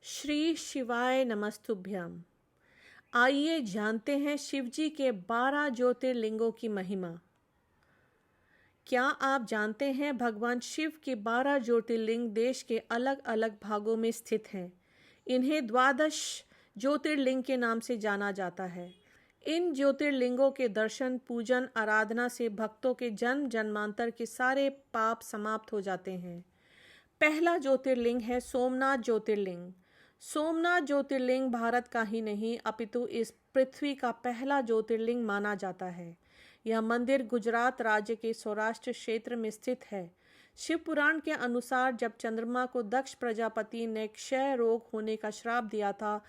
श्री शिवाय नमस्तुभ्यम। आइए जानते हैं शिवजी के 12 ज्योतिर्लिंगों की महिमा। क्या आप जानते हैं भगवान शिव के 12 ज्योतिर्लिंग देश के अलग अलग भागों में स्थित हैं। इन्हें द्वादश ज्योतिर्लिंग के नाम से जाना जाता है। इन ज्योतिर्लिंगों के दर्शन, पूजन, आराधना से भक्तों के जन्म जन्मांतर के सारे पाप समाप्त हो जाते हैं। पहला ज्योतिर्लिंग है सोमनाथ ज्योतिर्लिंग। सोमनाथ ज्योतिर्लिंग भारत का ही नहीं अपितु इस पृथ्वी का पहला ज्योतिर्लिंग माना जाता है। यह मंदिर गुजरात राज्य के सौराष्ट्र क्षेत्र में स्थित है। शिव पुराण के अनुसार जब चंद्रमा को दक्ष प्रजापति ने क्षय रोग होने का श्राप दिया था,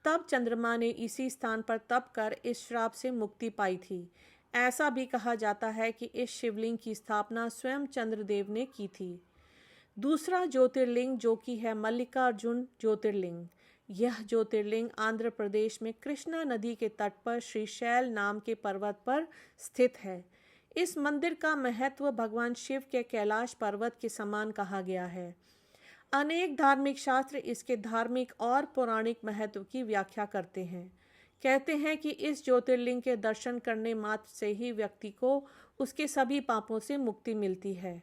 तब चंद्रमा ने इसी स्थान पर तप कर इस श्राप से मुक्ति पाई थी। ऐसा भी कहा जाता है कि इस शिवलिंग की स्थापना स्वयं चंद्रदेव ने की थी। दूसरा ज्योतिर्लिंग जो कि है मल्लिकार्जुन ज्योतिर्लिंग। यह ज्योतिर्लिंग आंध्र प्रदेश में कृष्णा नदी के तट पर श्रीशैल नाम के पर्वत पर स्थित है। इस मंदिर का महत्व भगवान शिव के कैलाश पर्वत के समान कहा गया है। अनेक धार्मिक शास्त्र इसके धार्मिक और पौराणिक महत्व की व्याख्या करते हैं। कहते हैं कि इस ज्योतिर्लिंग के दर्शन करने मात्र से ही व्यक्ति को उसके सभी पापों से मुक्ति मिलती है।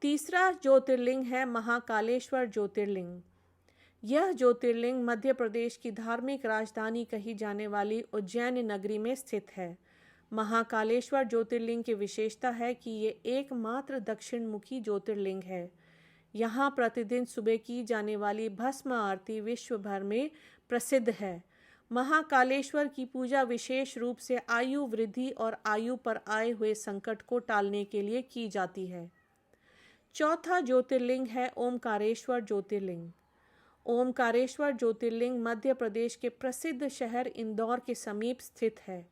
तीसरा ज्योतिर्लिंग है महाकालेश्वर ज्योतिर्लिंग। यह ज्योतिर्लिंग मध्य प्रदेश की धार्मिक राजधानी कही जाने वाली उज्जैन नगरी में स्थित है। महाकालेश्वर ज्योतिर्लिंग की विशेषता है कि ये एकमात्र दक्षिण मुखी ज्योतिर्लिंग है। यहाँ प्रतिदिन सुबह की जाने वाली भस्म आरती विश्व भर में प्रसिद्ध है। महाकालेश्वर की पूजा विशेष रूप से आयु वृद्धि और आयु पर आए हुए संकट को टालने के लिए की जाती है। चौथा ज्योतिर्लिंग है ओमकारेश्वर ज्योतिर्लिंग। ओमकारेश्वर ज्योतिर्लिंग मध्य प्रदेश के प्रसिद्ध शहर इंदौर के समीप स्थित है।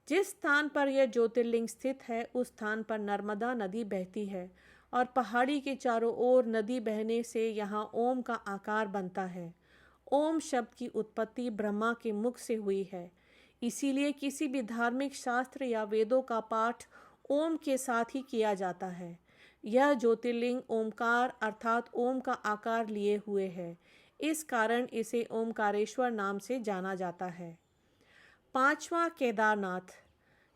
जिस स्थान पर यह ज्योतिर्लिंग स्थित है उस स्थान पर नर्मदा नदी बहती है और पहाड़ी के चारों ओर नदी बहने से यहाँ ओम का आकार बनता है। ओम शब्द की उत्पत्ति ब्रह्मा के मुख से हुई है। इसीलिए किसी भी धार्मिक शास्त्र या वेदों का पाठ ओम के साथ ही किया जाता है। यह ज्योतिर्लिंग ओमकार अर्थात ओम का आकार लिए हुए है। इस कारण इसे ओमकारेश्वर नाम से जाना जाता है। पांचवा केदारनाथ।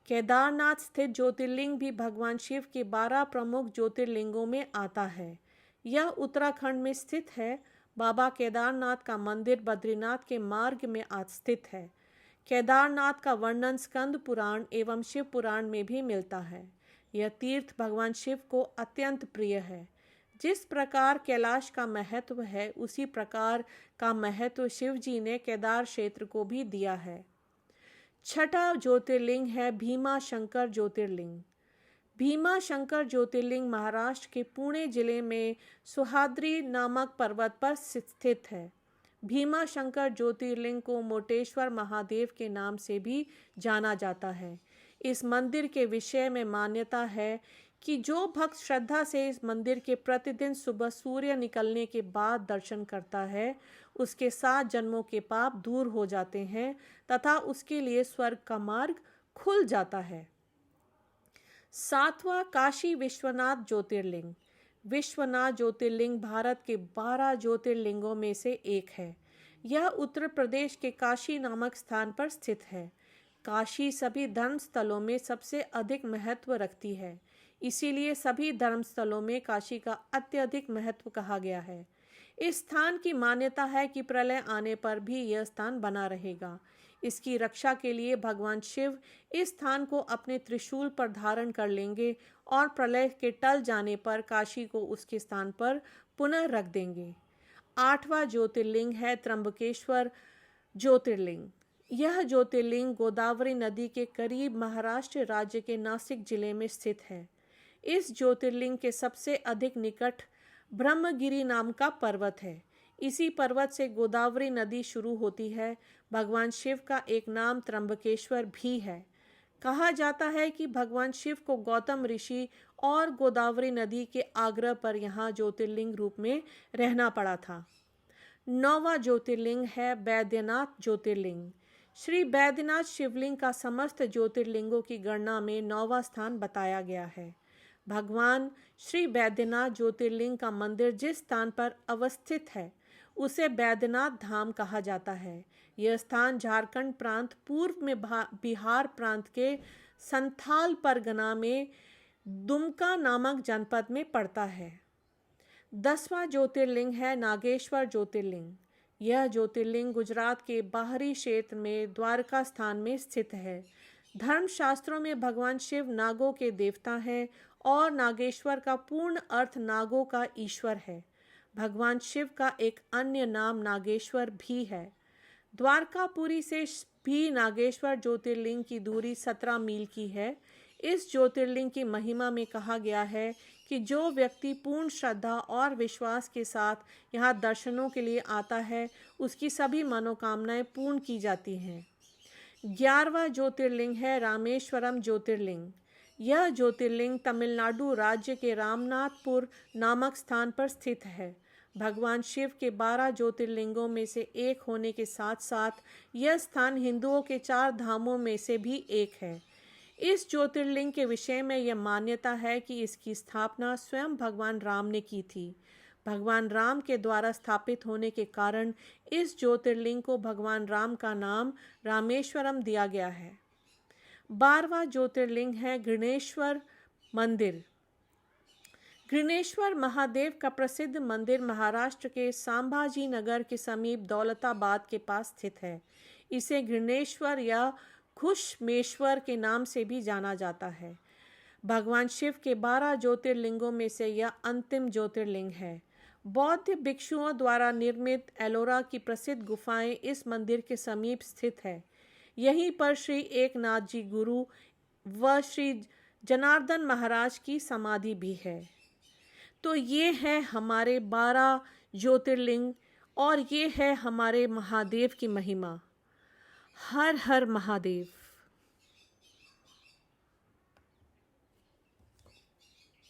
केदारनाथ स्थित ज्योतिर्लिंग भी भगवान शिव के 12 प्रमुख ज्योतिर्लिंगों में आता है। यह उत्तराखंड में स्थित है। बाबा केदारनाथ का मंदिर बद्रीनाथ के मार्ग में स्थित है। केदारनाथ का वर्णन स्कंद पुराण एवं शिव पुराण में भी मिलता है। यह तीर्थ भगवान शिव को अत्यंत प्रिय है। जिस प्रकार कैलाश का महत्व है उसी प्रकार का महत्व शिव जी ने केदार क्षेत्र को भी दिया है। छठा ज्योतिर्लिंग है भीमा शंकर ज्योतिर्लिंग। भीमा शंकर ज्योतिर्लिंग महाराष्ट्र के पुणे जिले में सुहाद्री नामक पर्वत पर स्थित है। भीमा शंकर ज्योतिर्लिंग को मोटेश्वर महादेव के नाम से भी जाना जाता है। इस मंदिर के विषय में मान्यता है कि जो भक्त श्रद्धा से इस मंदिर के प्रतिदिन सुबह सूर्य निकलने के बाद दर्शन करता है उसके 7 जन्मों के पाप दूर हो जाते हैं तथा उसके लिए स्वर्ग का मार्ग खुल जाता है। सातवां काशी विश्वनाथ ज्योतिर्लिंग। विश्वनाथ ज्योतिर्लिंग भारत के 12 ज्योतिर्लिंगों में से एक है। यह उत्तर प्रदेश के काशी नामक स्थान पर स्थित है। काशी सभी धर्मस्थलों में सबसे अधिक महत्व रखती है। इसीलिए सभी धर्मस्थलों में काशी का अत्यधिक महत्व कहा गया है। इस स्थान की मान्यता है कि प्रलय आने पर भी यह स्थान बना रहेगा। इसकी रक्षा के लिए भगवान शिव इस स्थान को अपने त्रिशूल पर धारण कर लेंगे और प्रलय के टल जाने पर काशी को उसके स्थान पर पुनः रख देंगे। आठवां ज्योतिर्लिंग है त्र्यंबकेश्वर ज्योतिर्लिंग। यह ज्योतिर्लिंग गोदावरी नदी के करीब महाराष्ट्र राज्य के नासिक जिले में स्थित है। इस ज्योतिर्लिंग के सबसे अधिक निकट ब्रह्मगिरी नाम का पर्वत है। इसी पर्वत से गोदावरी नदी शुरू होती है। भगवान शिव का एक नाम त्र्यंबकेश्वर भी है। कहा जाता है कि भगवान शिव को गौतम ऋषि और गोदावरी नदी के आग्रह पर यहाँ ज्योतिर्लिंग रूप में रहना पड़ा था। 9वां ज्योतिर्लिंग है बैद्यनाथ ज्योतिर्लिंग। श्री बैद्यनाथ शिवलिंग का समस्त ज्योतिर्लिंगों की गणना में 9वां स्थान बताया गया है। भगवान श्री बैद्यनाथ ज्योतिर्लिंग का मंदिर जिस स्थान पर अवस्थित है उसे बैद्यनाथ धाम कहा जाता है। यह स्थान झारखंड प्रांत, पूर्व में बिहार प्रांत के संथाल परगना में दुमका नामक जनपद में पड़ता है। 10वां ज्योतिर्लिंग है नागेश्वर ज्योतिर्लिंग। यह ज्योतिर्लिंग गुजरात के बाहरी क्षेत्र में द्वारका स्थान में स्थित है। धर्मशास्त्रों में भगवान शिव नागों के देवता हैं और नागेश्वर का पूर्ण अर्थ नागों का ईश्वर है। भगवान शिव का एक अन्य नाम नागेश्वर भी है। द्वारकापुरी से भी नागेश्वर ज्योतिर्लिंग की दूरी 17 मील की है। इस ज्योतिर्लिंग की महिमा में कहा गया है कि जो व्यक्ति पूर्ण श्रद्धा और विश्वास के साथ यहाँ दर्शनों के लिए आता है, उसकी सभी मनोकामनाएं पूर्ण की जाती हैं। 11वां ज्योतिर्लिंग है रामेश्वरम ज्योतिर्लिंग। यह ज्योतिर्लिंग तमिलनाडु राज्य के रामनाथपुर नामक स्थान पर स्थित है। भगवान शिव के 12 ज्योतिर्लिंगों में से एक होने के साथ साथ यह स्थान हिंदुओं के 4 धामों में से भी एक है। इस ज्योतिर्लिंग के विषय में यह मान्यता है कि इसकी स्थापना स्वयं भगवान राम ने की थी। भगवान राम के द्वारा स्थापित होने के कारण इस ज्योतिर्लिंग को भगवान राम का नाम रामेश्वरम दिया गया है। 12वां ज्योतिर्लिंग है घृणेश्वर मंदिर। घृणेश्वर महादेव का प्रसिद्ध मंदिर महाराष्ट्र के संभाजी नगर के समीप दौलताबाद के पास स्थित है। इसे घृणेश्वर या घुश्मेश्वर के नाम से भी जाना जाता है। भगवान शिव के 12 ज्योतिर्लिंगों में से यह अंतिम ज्योतिर्लिंग है। बौद्ध भिक्षुओं द्वारा निर्मित एलोरा की प्रसिद्ध गुफाएं इस मंदिर के समीप स्थित है। यहीं पर श्री एकनाथ जी गुरु व श्री जनार्दन महाराज की समाधि भी है। तो ये है हमारे 12 ज्योतिर्लिंग और ये है हमारे महादेव की महिमा। हर हर महादेव।